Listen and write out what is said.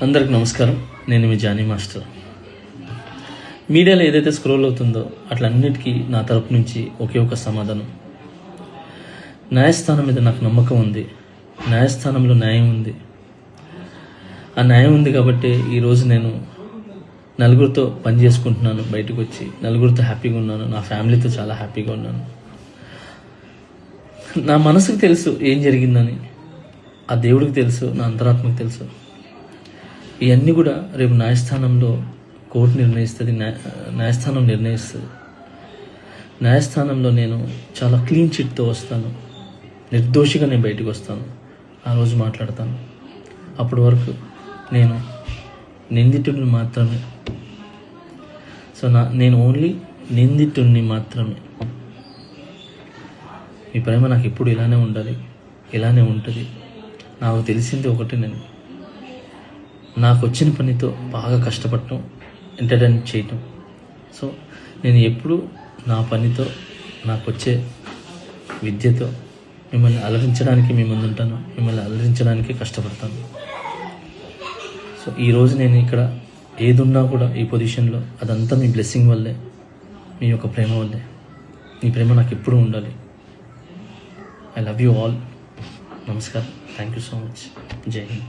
అందరికి నమస్కారం. నేను మీ జానీ మాస్టర్. మీడియాలో ఏదైతే స్క్రోల్ అవుతుందో అట్లన్నిటికీ నా తరపు నుంచి ఒకే ఒక సమాధానం. న్యాయస్థానం మీద నాకు నమ్మకం ఉంది. న్యాయస్థానంలో న్యాయం ఉంది. ఆ న్యాయం ఉంది కాబట్టి ఈరోజు నేను నలుగురితో పని చేసుకుంటున్నాను. బయటకు వచ్చి నలుగురితో హ్యాపీగా ఉన్నాను. నా ఫ్యామిలీతో చాలా హ్యాపీగా ఉన్నాను. నా మనసుకు తెలుసు ఏం జరిగిందని, ఆ దేవుడికి తెలుసు, నా అంతరాత్మకు తెలుసు. ఇవన్నీ కూడా రేపు న్యాయస్థానంలో కోర్టు నిర్ణయిస్తుంది, న్యాయస్థానం నిర్ణయిస్తుంది. న్యాయస్థానంలో నేను చాలా క్లీన్ చిట్తో వస్తాను. నిర్దోషిగా నేను బయటకు వస్తాను. ఆ రోజు మాట్లాడతాను. అప్పటి వరకు నేను నిందితుడిని మాత్రమే. సో నేను ఓన్లీ నిందితుడిని మాత్రమే. మీ ప్రేమ నాకు ఎప్పుడు ఇలానే ఉండాలి, ఇలానే ఉంటుంది. నాకు తెలిసింది ఒకటి, నేను నాకు వచ్చిన పనితో బాగా కష్టపడటం, ఎంటర్టైన్ చేయటం. సో నేను ఎప్పుడు నా పనితో, నాకు వచ్చే విద్యతో మిమ్మల్ని అలరించడానికి మీ ముందు ఉంటాను. మిమ్మల్ని అలరించడానికి కష్టపడతాను. సో ఈరోజు నేను ఇక్కడ ఏదున్నా కూడా ఈ పొజిషన్లో అదంతా మీ బ్లెస్సింగ్ వల్లే, మీ యొక్క ప్రేమ వల్లే. మీ ప్రేమ నాకు ఎప్పుడూ ఉండాలి. I love you all. నమస్కారం. Thank you so much. జై హింద్.